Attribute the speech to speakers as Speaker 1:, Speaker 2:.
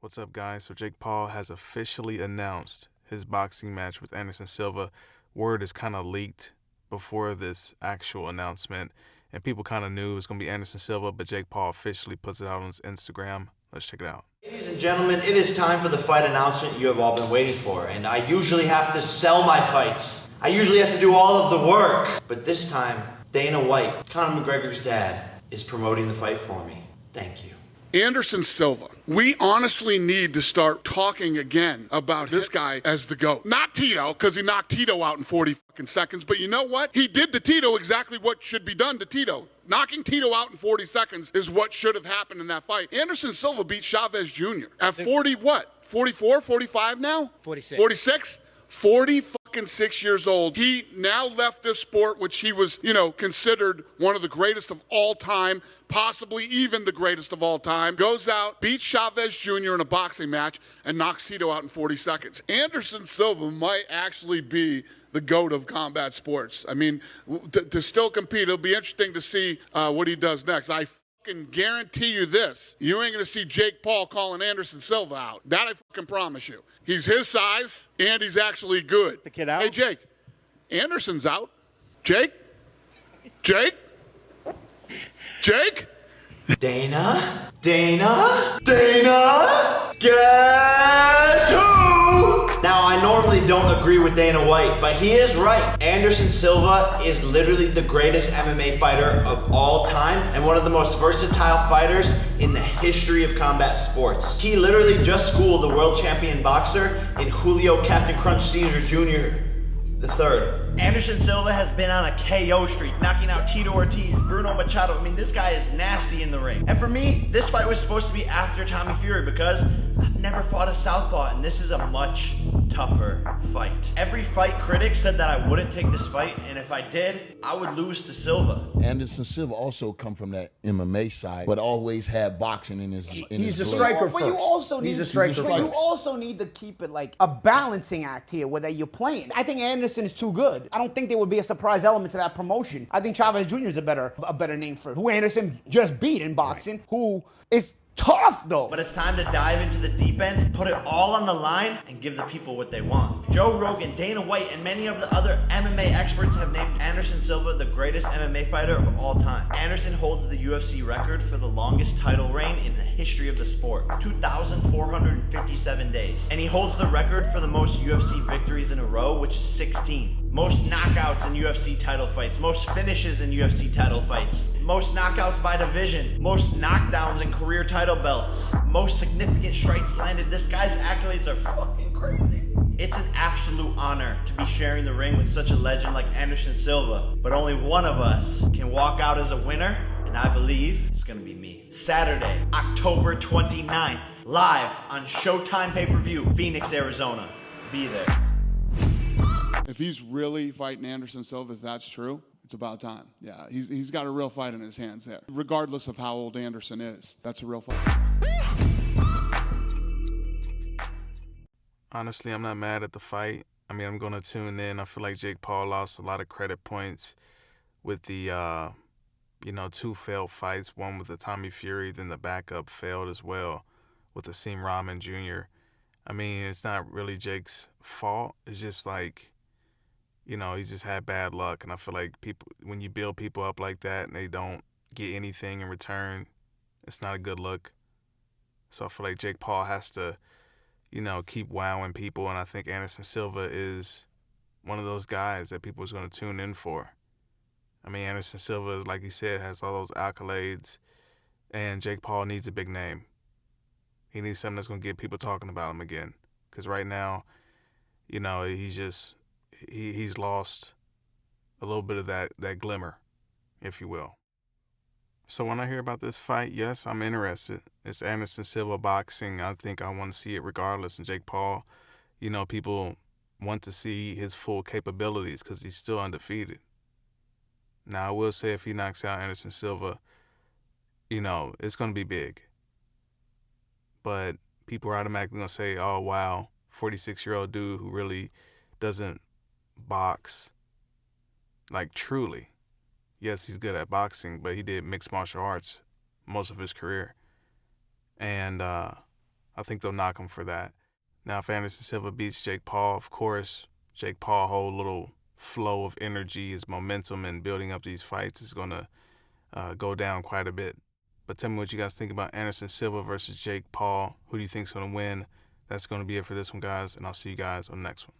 Speaker 1: What's up, guys? So Jake Paul has officially announced his boxing match with Anderson Silva. Word is kind of leaked before this actual announcement, and people kind of knew it was going to be Anderson Silva, but Jake Paul officially puts it out on his Instagram. Let's check it out.
Speaker 2: Ladies and gentlemen, it is time for the fight announcement you have all been waiting for, and I usually have to sell my fights. I usually have to do all of the work, but this time, Dana White, Conor McGregor's dad, is promoting the fight for me. Thank you.
Speaker 3: Anderson Silva. We honestly need to start talking again about this guy as the GOAT. Not Tito, because he knocked Tito out in 40 fucking seconds, but you know what? He did to Tito exactly what should be done to Tito. Knocking Tito out in 40 seconds is what should have happened in that fight. Anderson Silva beat Chavez Jr. at 40 what? 44, 45 now?
Speaker 4: 46.
Speaker 3: 46? 46 years old. He now left this sport, which he was, considered one of the greatest of all time, possibly even the greatest of all time. Goes out, beats Chavez Jr. in a boxing match, and knocks Tito out in 40 seconds. Anderson Silva might actually be the GOAT of combat sports. I mean, to still compete, it'll be interesting to see what he does next. I fucking guarantee you this. You ain't going to see Jake Paul calling Anderson Silva out. That I fucking promise you. He's his size, and he's actually good.
Speaker 4: The kid out?
Speaker 3: Hey, Jake, Anderson's out. Jake? Jake? Jake?
Speaker 2: Dana? Guess who? Now, I normally don't agree with Dana White, but he is right. Anderson Silva is literally the greatest MMA fighter of all time and one of the most versatile fighters in the history of combat sports. He literally just schooled the world champion boxer in Julio Captain Crunch Caesar Jr. III. Anderson Silva has been on a KO streak, knocking out Tito Ortiz, Bruno Machado. I mean, this guy is nasty in the ring. And for me, this fight was supposed to be after Tommy Fury because I've never fought a southpaw, and this is a much tougher fight. Every fight critic said that I wouldn't take this fight, and if I did, I would lose to Silva.
Speaker 5: Anderson Silva also come from that MMA side, but always had boxing in his
Speaker 4: He's a
Speaker 5: blood.
Speaker 4: striker
Speaker 6: But
Speaker 4: first.
Speaker 6: you also need,
Speaker 4: He's a striker
Speaker 6: but you
Speaker 4: first.
Speaker 6: also need to keep it like a balancing act here, whether you're playing. I think Anderson is too good. I don't think there would be a surprise element to that promotion. I think Chavez Jr. is a better name for it. Who Anderson just beat in boxing. Who is tough though.
Speaker 2: But it's time to dive into the deep end, put it all on the line, and give the people what they want. Joe Rogan, Dana White, and many of the other MMA experts have named Anderson Silva the greatest MMA fighter of all time. Anderson holds the UFC record for the longest title reign in the history of the sport, 2,457 days. And he holds the record for the most UFC victories in a row, which is 16. Most knockouts in UFC title fights, most finishes in UFC title fights, most knockouts by division, most knockdowns in career title belts, most significant strikes landed. This guy's accolades are fucking crazy. It's an absolute honor to be sharing the ring with such a legend like Anderson Silva, but only one of us can walk out as a winner, and I believe it's gonna be me. Saturday, October 29th, live on Showtime pay-per-view, Phoenix, Arizona. Be there.
Speaker 3: If he's really fighting Anderson Silva, if that's true, it's about time. Yeah, he's got a real fight in his hands there. Regardless of how old Anderson is, that's a real fight.
Speaker 1: Honestly, I'm not mad at the fight. I mean, I'm going to tune in. I feel like Jake Paul lost a lot of credit points with the, two failed fights. One with the Tommy Fury, then the backup failed as well with the Seam Rahman Jr. I mean, it's not really Jake's fault. It's just like, he's just had bad luck. And I feel like when you build people up like that and they don't get anything in return, it's not a good look. So I feel like Jake Paul has to, keep wowing people. And I think Anderson Silva is one of those guys that people is going to tune in for. I mean, Anderson Silva, like he said, has all those accolades. And Jake Paul needs a big name. He needs something that's going to get people talking about him again. Because right now, he's lost a little bit of that glimmer, if you will. So when I hear about this fight, yes, I'm interested. It's Anderson Silva boxing. I think I want to see it regardless. And Jake Paul, people want to see his full capabilities because he's still undefeated. Now, I will say if he knocks out Anderson Silva, it's going to be big. But people are automatically going to say, oh, wow, 46-year-old dude who really doesn't box, like truly. Yes, he's good at boxing, but he did mixed martial arts most of his career. And I I think they'll knock him for that. Now, if Anderson Silva beats Jake Paul, of course, Jake Paul's whole little flow of energy, his momentum and building up these fights is going to go down quite a bit. But tell me what you guys think about Anderson Silva versus Jake Paul. Who do you think is going to win? That's going to be it for this one, guys, and I'll see you guys on the next one.